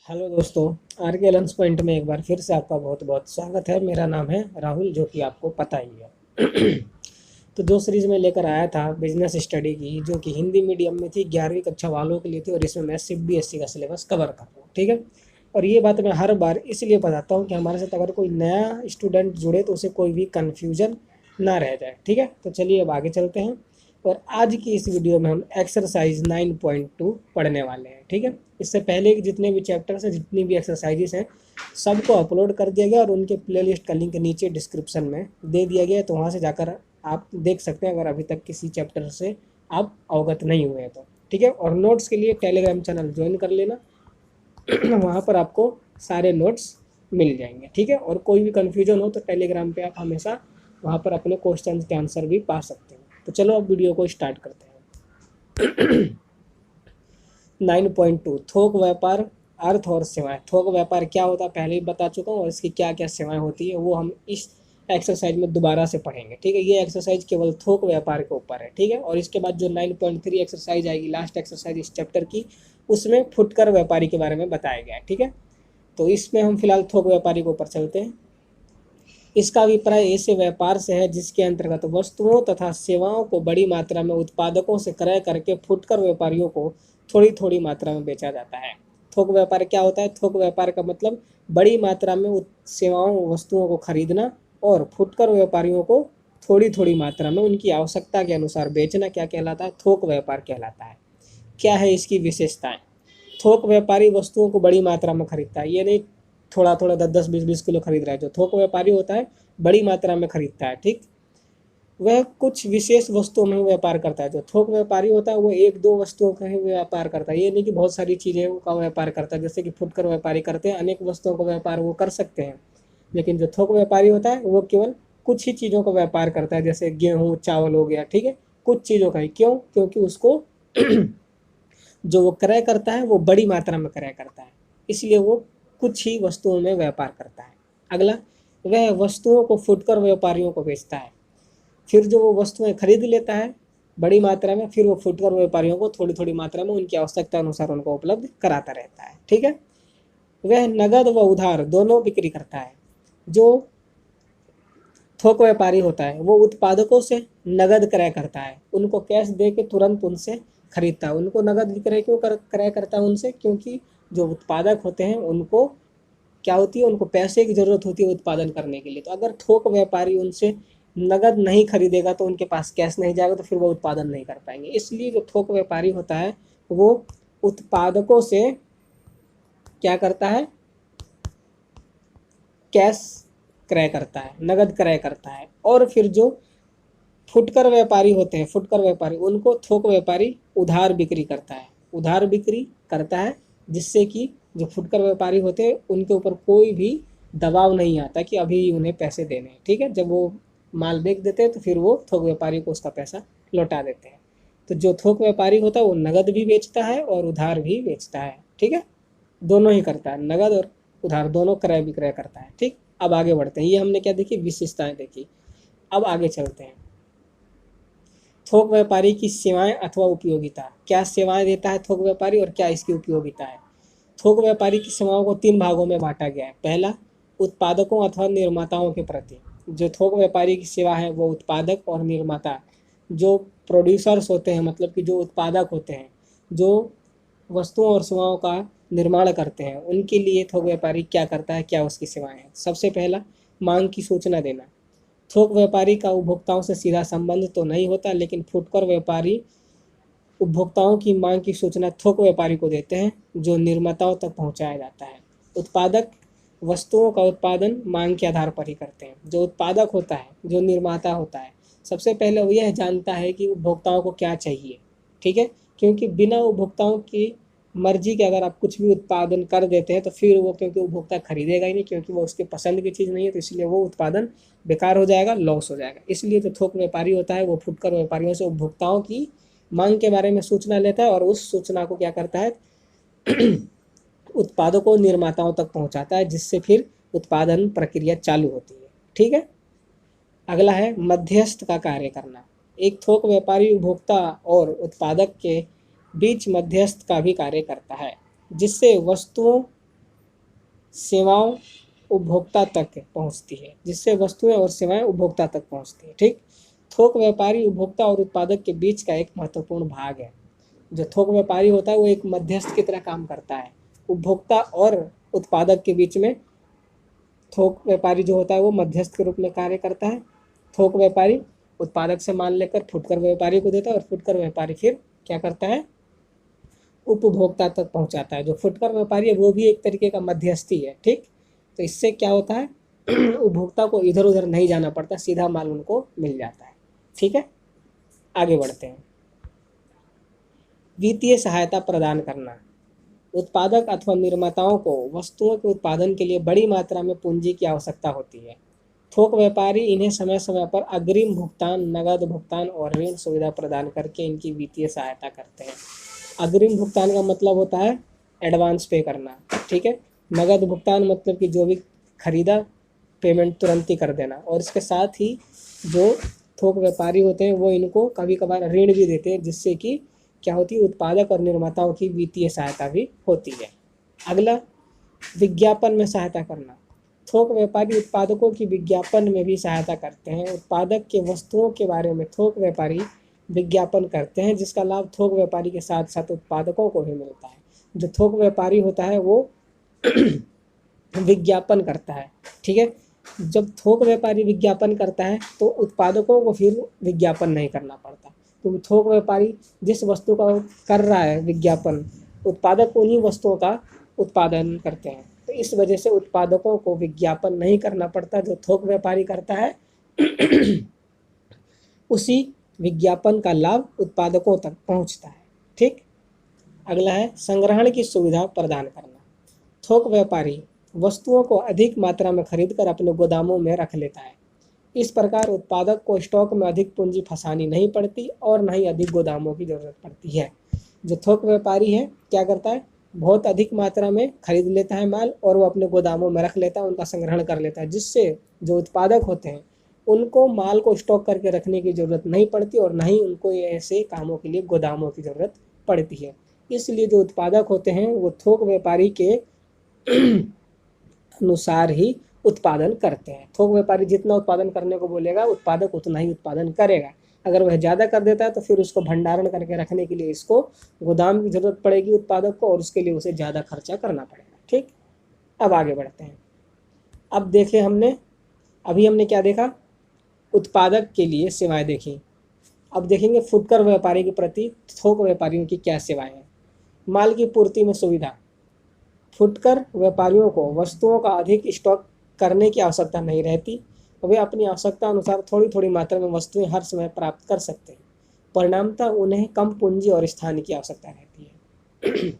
Hello दोस्तों। Are के lunch point में एक बार फिर से आपका बहुत बहुत स्वागत है। मेरा नाम है राहुल, जो कि आपको पता ही है। तो जो सीरीज़ में लेकर आया था बिजनेस स्टडी की, जो कि हिंदी मीडियम में थी, 11वीं कक्षा वालों के लिए थी, और इसमें मैं सीबीएसई का सिलेबस कवर कर रहा हूँ, ठीक है। और ये बात मैं हर बार इसलिए बताता हूँ कि हमारे साथ अगर कोई नया स्टूडेंट जुड़े तो उसे कोई भी कन्फ्यूजन ना रह जाए, ठीक है। तो चलिए अब आगे चलते हैं। और आज की इस वीडियो में हम एक्सरसाइज 9.2 पढ़ने वाले हैं, ठीक है। इससे पहले के जितने भी चैप्टर्स हैं, जितनी भी एक्सरसाइजेस हैं, सबको अपलोड कर दिया गया और उनके प्लेलिस्ट का लिंक नीचे डिस्क्रिप्शन में दे दिया गया है। तो वहाँ से जाकर आप देख सकते हैं, अगर अभी तक किसी चैप्टर से आप अवगत नहीं हुए हैं तो, ठीक है। और नोट्स के लिए टेलीग्राम चैनल ज्वाइन कर लेना। वहाँ पर आपको सारे नोट्स मिल जाएंगे, ठीक है। और कोई भी कन्फ्यूजन हो तो टेलीग्राम पे आप हमेशा वहाँ पर अपने क्वेश्चन के आंसर भी पा सकते हैं। तो चलो अब वीडियो को स्टार्ट करते हैं। 9.2 थोक व्यापार, अर्थ और सेवाएं। थोक व्यापार क्या होता है पहले ही बता चुका हूँ, और इसकी क्या क्या सेवाएं होती है वो हम इस एक्सरसाइज में दोबारा से पढ़ेंगे, ठीक है। ये एक्सरसाइज केवल थोक व्यापार के ऊपर है, ठीक है। और इसके बाद जो 9.3 एक्सरसाइज आएगी, लास्ट एक्सरसाइज इस चैप्टर की, उसमें फुटकर व्यापारी के बारे में बताया गया है, ठीक है। तो इसमें हम फिलहाल थोक व्यापारी के ऊपर चलते हैं। इसका अभिप्राय ऐसे व्यापार से है जिसके अंतर्गत वस्तुओं तथा सेवाओं को बड़ी मात्रा में उत्पादकों से क्रय करके फुटकर व्यापारियों को थोड़ी थोड़ी मात्रा में बेचा जाता है। थोक व्यापार क्या होता है? थोक व्यापार का मतलब बड़ी मात्रा में सेवाओं वस्तुओं को खरीदना और फुटकर व्यापारियों को थोड़ी थोड़ी मात्रा में उनकी आवश्यकता के अनुसार बेचना क्या कहलाता है? थोक व्यापार कहलाता है। क्या है इसकी विशेषताएं? थोक व्यापारी वस्तुओं को बड़ी मात्रा में खरीदता है, ये नहीं थोड़ा थोड़ा 10-10 20-20 किलो खरीद रहा है। जो थोक व्यापारी होता है बड़ी मात्रा में खरीदता है, ठीक। वह कुछ विशेष वस्तुओं में व्यापार करता है। जो थोक व्यापारी होता है वो एक दो वस्तुओं का ही व्यापार करता है, ये नहीं कि बहुत सारी चीज़ें का व्यापार करता है। जैसे कि फुटकर व्यापारी करते हैं, अनेक वस्तुओं का व्यापार वो कर सकते हैं। लेकिन जो थोक व्यापारी होता है वो केवल कुछ ही चीज़ों का व्यापार करता है, जैसे गेहूँ चावल हो गया, ठीक है। कुछ चीज़ों का ही। क्यों? क्योंकि उसको जो वो क्रय करता है वो बड़ी मात्रा में क्रय करता है, इसलिए वो कुछ ही वस्तुओं में व्यापार करता है। अगला, वह वस्तुओं को फुटकर व्यापारियों को बेचता है। फिर जो वो वस्तुएं खरीद लेता है बड़ी मात्रा में, फिर वो फुटकर व्यापारियों को थोड़ी थोड़ी मात्रा में उनकी आवश्यकता अनुसार उनको उपलब्ध कराता रहता है, ठीक है। वह नगद व उधार दोनों बिक्री करता है। जो थोक व्यापारी होता है वो उत्पादकों से नगद क्रय करता है, उनको कैश दे के तुरंत उनसे खरीदता है। उनको नगद विक्रय क्यों क्रय करता है उनसे? क्योंकि जो उत्पादक होते हैं उनको क्या होती है, उनको पैसे की ज़रूरत होती है उत्पादन करने के लिए। तो अगर थोक व्यापारी उनसे नगद नहीं खरीदेगा तो उनके पास कैश नहीं जाएगा, तो फिर वो उत्पादन नहीं कर पाएंगे। इसलिए जो थोक व्यापारी होता है वो उत्पादकों से क्या करता है? कैश क्रय करता है, नगद क्रय करता है। और फिर जो फुटकर व्यापारी होते हैं, फुटकर व्यापारी, उनको थोक व्यापारी उधार बिक्री करता है। उधार बिक्री करता है जिससे कि जो फुटकर व्यापारी होते हैं उनके ऊपर कोई भी दबाव नहीं आता कि अभी उन्हें पैसे देने हैं, ठीक है। जब वो माल बेच देते हैं तो फिर वो थोक व्यापारी को उसका पैसा लौटा देते हैं। तो जो थोक व्यापारी होता है वो नगद भी बेचता है और उधार भी बेचता है, ठीक है। दोनों ही करता है, नगद और उधार दोनों क्रय विक्रय करता है, ठीक। अब आगे बढ़ते हैं। ये हमने क्या देखी? विशेषताएं देखी। अब आगे चलते हैं। थोक व्यापारी की सेवाएं अथवा उपयोगिता। क्या सेवाएं देता है थोक व्यापारी और क्या इसकी उपयोगिता है? थोक व्यापारी की सेवाओं को 3 भागों में बांटा गया है। पहला, उत्पादकों अथवा निर्माताओं के प्रति। जो थोक व्यापारी की सेवा है वो उत्पादक और निर्माता, जो प्रोड्यूसर्स होते हैं, मतलब कि जो उत्पादक होते हैं, जो वस्तुओं और सेवाओं का निर्माण करते हैं, उनके लिए थोक व्यापारी क्या करता है, क्या उसकी सेवाएं हैं? सबसे पहला, मांग की सूचना देना। थोक व्यापारी का उपभोक्ताओं से सीधा संबंध तो नहीं होता, लेकिन फुटकर व्यापारी उपभोक्ताओं की मांग की सूचना थोक व्यापारी को देते हैं, जो निर्माताओं तक पहुंचाया जाता है। उत्पादक वस्तुओं का उत्पादन मांग के आधार पर ही करते हैं। जो उत्पादक होता है, जो निर्माता होता है, सबसे पहले वो यह जानता है कि उपभोक्ताओं को क्या चाहिए, ठीक है। क्योंकि बिना उपभोक्ताओं की मर्जी के अगर आप कुछ भी उत्पादन कर देते हैं तो फिर वो, क्योंकि उपभोक्ता खरीदेगा ही नहीं, क्योंकि वो उसके पसंद की चीज़ नहीं है, तो इसलिए वो उत्पादन बेकार हो जाएगा, लॉस हो जाएगा। इसलिए जो थोक व्यापारी होता है वो फुटकर व्यापारियों से उपभोक्ताओं की मांग के बारे में सूचना लेता है और उस सूचना को क्या करता है? उत्पादकों निर्माताओं तक पहुंचाता है, जिससे फिर उत्पादन प्रक्रिया चालू होती है, ठीक है। अगला है मध्यस्थ का कार्य करना। एक थोक व्यापारी उपभोक्ता और उत्पादक के बीच मध्यस्थ का भी कार्य करता है, जिससे वस्तुओं सेवाओं उपभोक्ता तक पहुंचती है, जिससे वस्तुएं और सेवाएं उपभोक्ता तक पहुंचती है। ठीक, थोक व्यापारी उपभोक्ता और उत्पादक के बीच का एक महत्वपूर्ण भाग है। जो थोक व्यापारी होता है वो एक मध्यस्थ की तरह काम करता है उपभोक्ता और उत्पादक के बीच में। थोक व्यापारी जो होता है वो मध्यस्थ के रूप में कार्य करता है। थोक व्यापारी उत्पादक से माल लेकर फुटकर व्यापारी को देता है और फुटकर व्यापारी फिर क्या करता है, उपभोक्ता तक पहुंचाता है। जो फुटकर व्यापारी है वो भी एक तरीके का मध्यस्थी है। ठीक, तो इससे क्या होता है उपभोक्ता को इधर उधर नहीं जाना पड़ता, सीधा माल उनको मिल जाता है। ठीक है, आगे बढ़ते हैं। वित्तीय सहायता प्रदान करना। उत्पादक अथवा निर्माताओं को वस्तुओं के उत्पादन के लिए बड़ी मात्रा में पूंजी की आवश्यकता होती है। थोक व्यापारी इन्हें समय समय पर अग्रिम भुगतान, नगद भुगतान और ऋण सुविधा प्रदान करके इनकी वित्तीय सहायता करते हैं। अग्रिम भुगतान का मतलब होता है एडवांस पे करना। ठीक है, नगद भुगतान मतलब कि जो भी खरीदा पेमेंट तुरंत ही कर देना। और इसके साथ ही जो थोक व्यापारी होते हैं वो इनको कभी कभार ऋण भी देते हैं, जिससे कि क्या होती है, उत्पादक और निर्माताओं की वित्तीय सहायता भी होती है। अगला, विज्ञापन में सहायता करना। थोक व्यापारी उत्पादकों की विज्ञापन में भी सहायता करते हैं। उत्पादक के वस्तुओं के बारे में थोक व्यापारी विज्ञापन करते हैं, जिसका लाभ थोक व्यापारी के साथ साथ उत्पादकों को भी मिलता है। जो थोक व्यापारी होता है वो विज्ञापन करता है। ठीक है, जब थोक व्यापारी विज्ञापन करता है तो उत्पादकों को फिर विज्ञापन नहीं करना पड़ता, क्योंकि थोक व्यापारी जिस वस्तु का कर रहा है विज्ञापन, उत्पादक उन्हीं वस्तुओं का उत्पादन करते हैं। तो इस वजह से उत्पादकों को विज्ञापन नहीं करना पड़ता। जो थोक व्यापारी करता है उसी विज्ञापन का लाभ उत्पादकों तक पहुंचता है। ठीक, अगला है संग्रहण की सुविधा प्रदान करना। थोक व्यापारी वस्तुओं को अधिक मात्रा में खरीदकर अपने गोदामों में रख लेता है। इस प्रकार उत्पादक को स्टॉक में अधिक पूंजी फंसानी नहीं पड़ती और न ही अधिक गोदामों की जरूरत पड़ती है। जो थोक व्यापारी है क्या करता है, बहुत अधिक मात्रा में खरीद लेता है माल और वो अपने गोदामों में रख लेता है, उनका संग्रहण कर लेता है, जिससे जो उत्पादक होते हैं उनको माल को स्टॉक करके रखने की ज़रूरत नहीं पड़ती और ना ही उनको ऐसे कामों के लिए गोदामों की ज़रूरत पड़ती है। इसलिए जो उत्पादक होते हैं वो थोक व्यापारी के अनुसार ही उत्पादन करते हैं। थोक व्यापारी जितना उत्पादन करने को बोलेगा उत्पादक उतना ही उत्पादन करेगा। अगर वह ज़्यादा कर देता है तो फिर उसको भंडारण करके रखने के लिए इसको गोदाम की ज़रूरत पड़ेगी उत्पादक को, और उसके लिए उसे ज़्यादा खर्चा करना पड़ेगा। ठीक, अब आगे बढ़ते हैं। अब देखें अभी हमने क्या देखा, उत्पादक के लिए सेवाएं देखी। अब देखेंगे फुटकर व्यापारी के प्रति थोक व्यापारियों की क्या सेवाएं हैं। माल की पूर्ति में सुविधा। फुटकर व्यापारियों को वस्तुओं का अधिक स्टॉक करने की आवश्यकता नहीं रहती, वे अपनी आवश्यकता अनुसार थोड़ी थोड़ी मात्रा में वस्तुएं हर समय प्राप्त कर सकते हैं। परिणामतः उन्हें कम पूंजी और स्थान की आवश्यकता रहती है।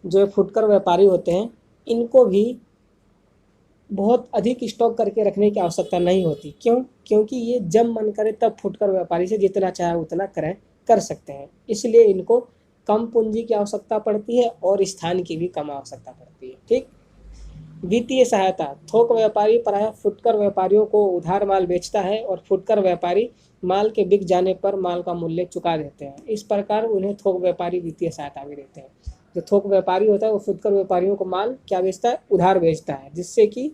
जो फुटकर व्यापारी होते हैं इनको भी बहुत अधिक स्टॉक करके रखने की आवश्यकता नहीं होती। क्यों? क्योंकि ये जब मन करे तब फुटकर व्यापारी से जितना चाहे उतना क्रय कर सकते हैं, इसलिए इनको कम पूंजी की आवश्यकता पड़ती है और स्थान की भी कम आवश्यकता पड़ती है। ठीक, वित्तीय सहायता। थोक व्यापारी प्रायः फुटकर व्यापारियों को उधार माल बेचता है और फुटकर व्यापारी माल के बिक जाने पर माल का मूल्य चुका देते हैं। इस प्रकार उन्हें थोक व्यापारी वित्तीय सहायता भी देते हैं। जो थोक व्यापारी होता है वो फुटकर व्यापारियों को माल क्या बेचता है, उधार बेचता है, जिससे कि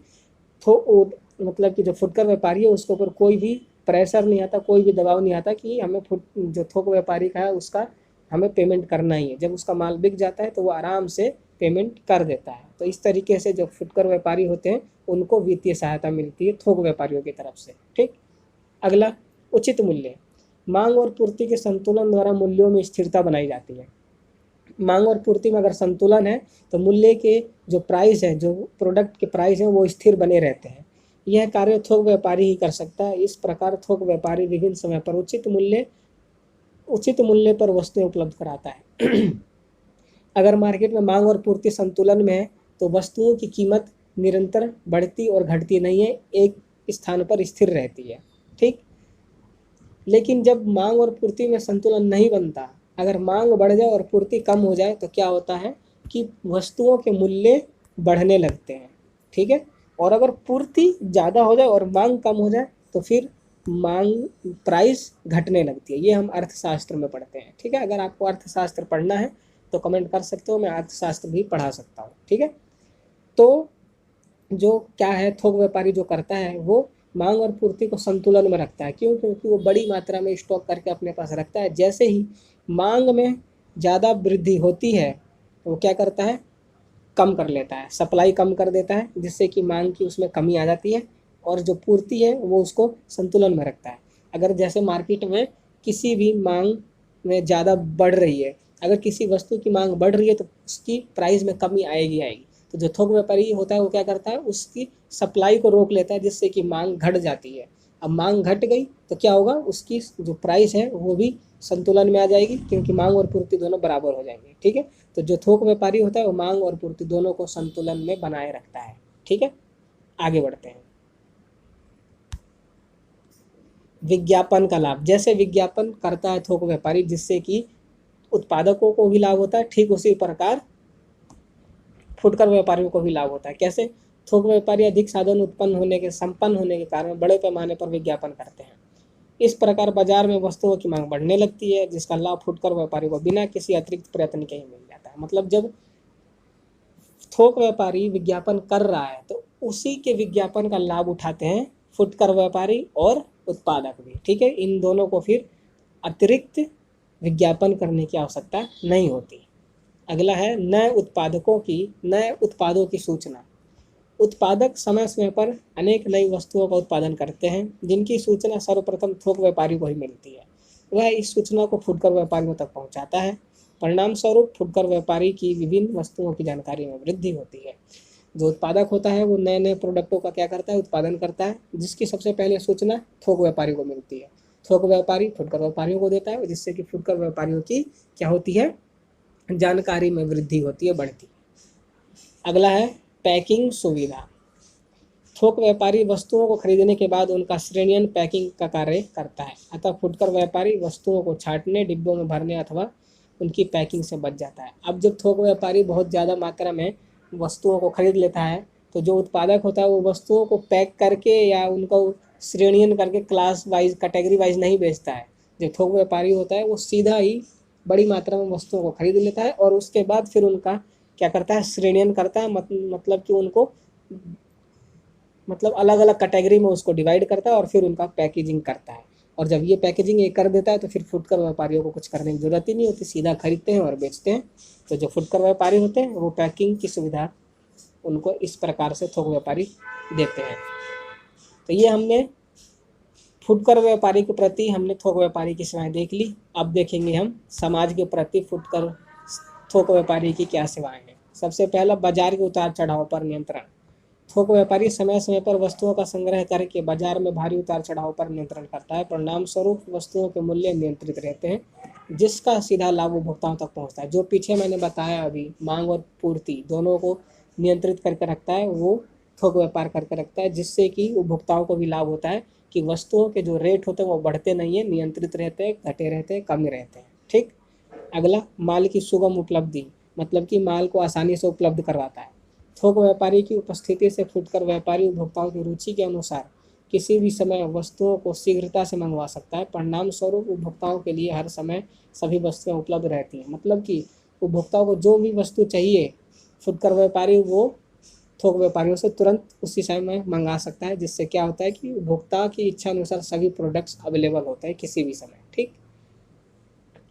मतलब कि जो फुटकर व्यापारी है उसके ऊपर कोई भी प्रेशर नहीं आता, कोई भी दबाव नहीं आता कि हमें जो थोक व्यापारी का है उसका हमें पेमेंट करना ही है। जब उसका माल बिक जाता है तो वो आराम से पेमेंट कर देता है। तो इस तरीके से जो फुटकर व्यापारी होते हैं उनको वित्तीय सहायता मिलती है थोक व्यापारियों की तरफ से। ठीक, अगला उचित मूल्य। मांग और पूर्ति के संतुलन द्वारा मूल्यों में स्थिरता बनाई जाती है। मांग और पूर्ति में अगर संतुलन है तो मूल्य के जो प्राइस है, जो प्रोडक्ट के प्राइस हैं वो स्थिर बने रहते हैं। यह कार्य थोक व्यापारी ही कर सकता है। इस प्रकार थोक व्यापारी विभिन्न समय पर उचित मूल्य पर वस्तुएं उपलब्ध कराता है। अगर मार्केट में मांग और पूर्ति संतुलन में है तो वस्तुओं की कीमत निरंतर बढ़ती और घटती नहीं है, एक स्थान पर स्थिर रहती है। ठीक, लेकिन जब मांग और पूर्ति में संतुलन नहीं बनता, अगर मांग बढ़ जाए और पूर्ति कम हो जाए तो क्या होता है कि वस्तुओं के मूल्य बढ़ने लगते हैं। ठीक है, और अगर पूर्ति ज़्यादा हो जाए और मांग कम हो जाए तो फिर प्राइस घटने लगती है। ये हम अर्थशास्त्र में पढ़ते हैं। ठीक है, अगर आपको अर्थशास्त्र पढ़ना है तो कमेंट कर सकते हो, मैं अर्थशास्त्र भी पढ़ा सकता हूँ। ठीक है, तो जो क्या है, थोक व्यापारी जो करता है वो मांग और पूर्ति को संतुलन में रखता है। क्यों? क्योंकि वो बड़ी मात्रा में स्टॉक करके अपने पास रखता है। जैसे ही मांग में ज़्यादा वृद्धि होती है तो वो क्या करता है, कम कर लेता है, सप्लाई कम कर देता है, जिससे कि मांग की उसमें कमी आ जाती है, और जो पूर्ति है वो उसको संतुलन में रखता है। अगर जैसे मार्केट में किसी भी मांग में ज़्यादा बढ़ रही है, अगर किसी वस्तु की मांग बढ़ रही है तो उसकी प्राइस में कमी आएगी आएगी। तो जो थोक व्यापारी होता है वो क्या करता है, उसकी सप्लाई को रोक लेता है, जिससे कि मांग घट जाती है। अब मांग घट गई तो क्या होगा, उसकी जो प्राइस है वो भी संतुलन में आ जाएगी, क्योंकि मांग और पूर्ति दोनों बराबर हो जाएंगे। ठीक है, तो जो थोक व्यापारी होता है वो मांग और पूर्ति दोनों को संतुलन में बनाए रखता है। ठीक है, आगे बढ़ते हैं। विज्ञापन का लाभ, जैसे विज्ञापन करता है थोक व्यापारी जिससे कि उत्पादकों को भी लाभ होता है, ठीक उसी प्रकार फुटकर व्यापारियों को भी लाभ होता है। कैसे? थोक व्यापारी अधिक साधन संपन्न होने के कारण बड़े पैमाने पर विज्ञापन करते हैं। इस प्रकार बाजार में वस्तुओं की मांग बढ़ने लगती है, जिसका लाभ फुटकर व्यापारी को बिना किसी अतिरिक्त प्रयत्न के ही मिल जाता है। मतलब जब थोक व्यापारी विज्ञापन कर रहा है तो उसी के विज्ञापन का लाभ उठाते हैं फुटकर व्यापारी और उत्पादक भी। ठीक है, इन दोनों को फिर अतिरिक्त विज्ञापन करने की आवश्यकता नहीं होती। अगला है नए उत्पादों की सूचना। उत्पादक समय समय पर अनेक नई वस्तुओं का उत्पादन करते हैं, जिनकी सूचना सर्वप्रथम थोक व्यापारी को ही मिलती है। वह इस सूचना को फुटकर व्यापारियों तक पहुंचाता है। परिणाम स्वरूप फुटकर व्यापारी की विभिन्न वस्तुओं की जानकारी में वृद्धि होती है। जो उत्पादक होता है वो नए नए प्रोडक्टों का क्या करता है, उत्पादन करता है, जिसकी सबसे पहले सूचना थोक व्यापारी को मिलती है। थोक व्यापारी फुटकर व्यापारियों को देता है, जिससे कि फुटकर व्यापारियों की क्या होती है, जानकारी में वृद्धि होती है, बढ़ती है। अगला है पैकिंग सुविधा। थोक व्यापारी वस्तुओं को खरीदने के बाद उनका श्रेणीयन पैकिंग का कार्य करता है, अतः फुटकर व्यापारी वस्तुओं को छांटने, डिब्बों में भरने अथवा उनकी पैकिंग से बच जाता है। अब जब थोक व्यापारी बहुत ज़्यादा मात्रा में वस्तुओं को खरीद लेता है तो जो उत्पादक होता है वो वस्तुओं को पैक करके या उनको श्रेणीयन करके क्लास वाइज कैटेगरी वाइज नहीं बेचता है। जो थोक व्यापारी होता है वो सीधा ही बड़ी मात्रा में वस्तुओं को खरीद लेता है और उसके बाद फिर उनका क्या करता है, श्रेणीयन करता है, मतलब कि उनको अलग अलग कैटेगरी में उसको डिवाइड करता है और फिर उनका पैकेजिंग करता है। और जब ये पैकेजिंग ये कर देता है तो फिर फुटकर व्यापारियों को कुछ करने की जरूरत ही नहीं होती, सीधा खरीदते हैं और बेचते हैं। तो जो फुटकर व्यापारी होते हैं वो पैकिंग की सुविधा उनको इस प्रकार से थोक व्यापारी देते हैं। तो ये हमने फुटकर व्यापारी के प्रति हमने थोक व्यापारी की सेवाएं देख ली। अब देखेंगे हम समाज के प्रति फुटकर थोक व्यापारी की क्या सेवाएं हैं। सबसे पहला, बाजार के उतार चढ़ाव पर नियंत्रण। थोक व्यापारी समय समय पर वस्तुओं का संग्रह करके बाजार में भारी उतार चढ़ाव पर नियंत्रण करता है। परिणाम स्वरूप वस्तुओं के मूल्य नियंत्रित रहते हैं, जिसका सीधा लाभ उपभोक्ताओं तक पहुंचता है। जो पीछे मैंने बताया अभी, मांग और पूर्ति दोनों को नियंत्रित करके रखता है, वो थोक व्यापार करके रखता है, जिससे कि उपभोक्ताओं को भी लाभ होता है कि वस्तुओं के जो रेट होते हैं वो बढ़ते नहीं हैं, नियंत्रित रहते हैं, घटे रहते हैं, कम रहते हैं। ठीक। अगला, माल की सुगम उपलब्धि, मतलब कि माल को आसानी से उपलब्ध करवाता है। थोक व्यापारी की उपस्थिति से फुटकर व्यापारी उपभोक्ताओं की रुचि के अनुसार किसी भी समय वस्तुओं को शीघ्रता से मंगवा सकता है। परिणाम स्वरूप उपभोक्ताओं के लिए हर समय सभी वस्तुएं उपलब्ध रहती हैं। मतलब कि उपभोक्ताओं को जो भी वस्तु चाहिए फुटकर व्यापारी वो थोक व्यापारियों से तुरंत उसी समय में मंगा सकता है, जिससे क्या होता है कि उपभोक्ता की इच्छा अनुसार सभी प्रोडक्ट्स अवेलेबल होते हैं किसी भी समय। ठीक।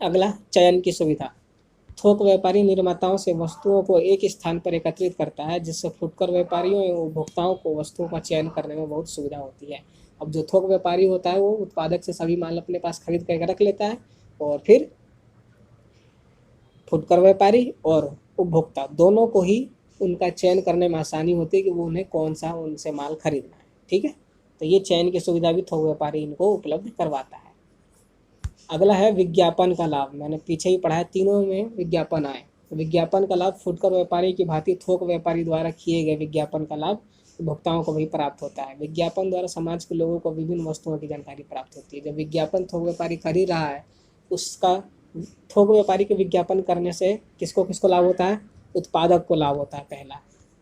अगला, चयन की सुविधा। थोक व्यापारी निर्माताओं से वस्तुओं को एक स्थान पर एकत्रित करता है, जिससे फुटकर व्यापारियों एवं उपभोक्ताओं को वस्तुओं का चयन करने में बहुत सुविधा होती है। अब जो थोक व्यापारी होता है वो उत्पादक से सभी माल अपने पास खरीद कर रख लेता है और फिर फुटकर व्यापारी और उपभोक्ता दोनों को ही उनका चयन करने में आसानी होती है कि वो उन्हें कौन सा उनसे माल खरीदना है। ठीक है, तो ये चयन की सुविधा भी थोक व्यापारी इनको उपलब्ध करवाता है। अगला है विज्ञापन का लाभ। मैंने पीछे ही पढ़ा है, तीनों में विज्ञापन आए। तो विज्ञापन का लाभ फुटकर व्यापारी की भांति थोक व्यापारी द्वारा किए गए विज्ञापन का लाभ उपभोक्ताओं को भी प्राप्त होता है। विज्ञापन द्वारा समाज के लोगों को विभिन्न वस्तुओं की जानकारी प्राप्त होती है। जब विज्ञापन थोक व्यापारी कर ही रहा है, उसका थोक व्यापारी के विज्ञापन करने से किसको किसको लाभ होता है, उत्पादक को लाभ होता है पहला,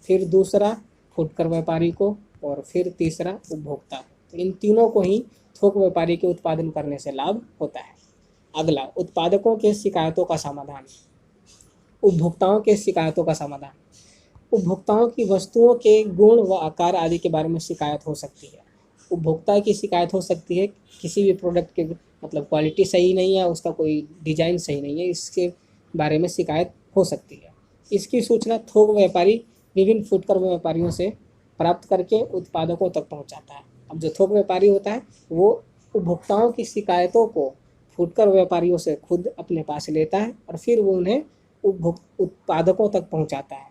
फिर दूसरा फुटकर व्यापारी को और फिर तीसरा उपभोक्ता। तो इन तीनों को ही थोक व्यापारी के उत्पादन करने से लाभ होता है। अगला, उत्पादकों के शिकायतों का समाधान, उपभोक्ताओं के शिकायतों का समाधान। उपभोक्ताओं की वस्तुओं के गुण व आकार आदि के बारे में शिकायत हो सकती है। उपभोक्ता की शिकायत हो सकती है किसी भी प्रोडक्ट के मतलब क्वालिटी सही नहीं है, उसका कोई डिजाइन सही नहीं है, इसके बारे में शिकायत हो सकती है। इसकी सूचना थोक व्यापारी विभिन्न फुटकर व्यापारियों से प्राप्त करके उत्पादकों तक पहुंचाता है। अब जो थोक व्यापारी होता है वो उपभोक्ताओं की शिकायतों को फुटकर व्यापारियों से खुद अपने पास लेता है और फिर वो उन्हें उत्पादकों तक पहुंचाता है,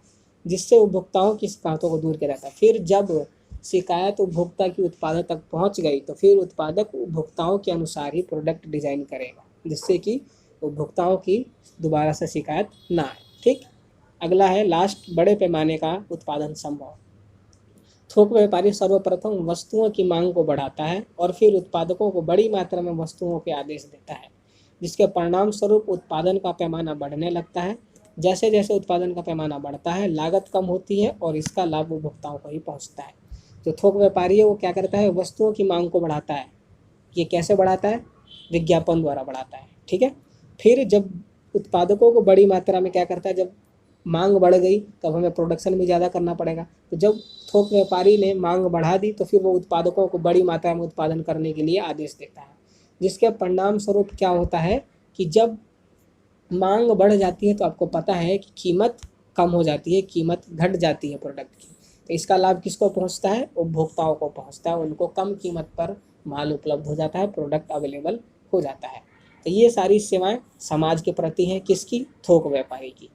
जिससे उपभोक्ताओं की शिकायतों को दूर किया जाता है। फिर जब शिकायत उपभोक्ता की उत्पादक तक पहुंच गई तो फिर उत्पादक उपभोक्ताओं के अनुसार ही प्रोडक्ट डिजाइन करेगा, जिससे कि उपभोक्ताओं की दोबारा से शिकायत ना आए। ठीक, अगला है लास्ट, बड़े पैमाने का उत्पादन संभव। थोक व्यापारी सर्वप्रथम वस्तुओं की मांग को बढ़ाता है और फिर उत्पादकों को बड़ी मात्रा में वस्तुओं के आदेश देता है, जिसके परिणाम स्वरूप उत्पादन का पैमाना बढ़ने लगता है। जैसे जैसे उत्पादन का पैमाना बढ़ता है लागत कम होती है और इसका लाभ उपभोक्ताओं को ही पहुंचता है। जो थोक व्यापारी है वो क्या करता है, वस्तुओं की मांग को बढ़ाता है। ये कैसे बढ़ाता है, विज्ञापन द्वारा बढ़ाता है। ठीक है, फिर जब उत्पादकों को बड़ी मात्रा में क्या करता है, जब मांग बढ़ गई तब हमें प्रोडक्शन भी ज़्यादा करना पड़ेगा। तो जब थोक व्यापारी ने मांग बढ़ा दी तो फिर वो उत्पादकों को बड़ी मात्रा में उत्पादन करने के लिए आदेश देता है, जिसके परिणाम स्वरूप क्या होता है कि जब मांग बढ़ जाती है तो आपको पता है कि कीमत कम हो जाती है, कीमत घट जाती है प्रोडक्ट की। तो इसका लाभ किसको पहुंचता है, उपभोक्ताओं को पहुंचता है। उनको कम कीमत पर माल उपलब्ध हो जाता है, प्रोडक्ट अवेलेबल हो जाता है। तो ये सारी सेवाएं समाज के प्रति हैं, किसकी, थोक व्यापारी की।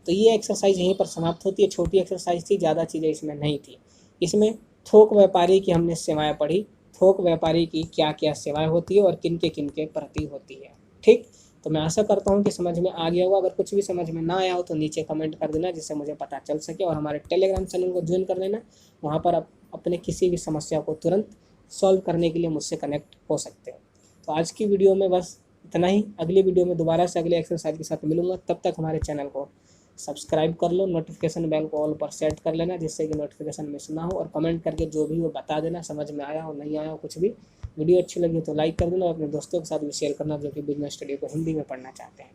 तो ये एक्सरसाइज यहीं पर समाप्त होती है। छोटी एक्सरसाइज थी, ज़्यादा चीज़ें इसमें नहीं थी। इसमें थोक व्यापारी की हमने सेवाएं पढ़ी, थोक व्यापारी की क्या क्या सेवाएं होती है और किन के प्रति होती है। ठीक, तो मैं आशा करता हूँ कि समझ में आ गया होगा। अगर कुछ भी समझ में ना आया हो तो नीचे कमेंट कर देना, जिससे मुझे पता चल सके। और हमारे टेलीग्राम चैनल को ज्वाइन कर लेना, वहाँ पर आप अपने किसी भी समस्या को तुरंत सॉल्व करने के लिए मुझसे कनेक्ट हो सकते हो। तो आज की वीडियो में बस इतना ही। अगली वीडियो में दोबारा से अगले एक्सरसाइज के साथ मिलूंगा। तब तक हमारे चैनल को सब्सक्राइब कर लो, नोटिफिकेशन बेल को ऑल पर सेट कर लेना, जिससे कि नोटिफिकेशन मिस ना हो। और कमेंट करके जो भी वो बता देना, समझ में आया हो नहीं आया हो कुछ भी। वीडियो अच्छी लगी तो लाइक कर देना और अपने दोस्तों के साथ भी शेयर करना जो कि बिजनेस स्टडी को हिंदी में पढ़ना चाहते हैं।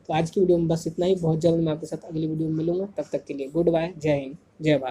तो आज की वीडियो में बस इतना ही। बहुत जल्द मैं आपके साथ अगली वीडियो में मिलूंगा। तब तक के लिए गुड बाय, जय हिंद, जय भारत।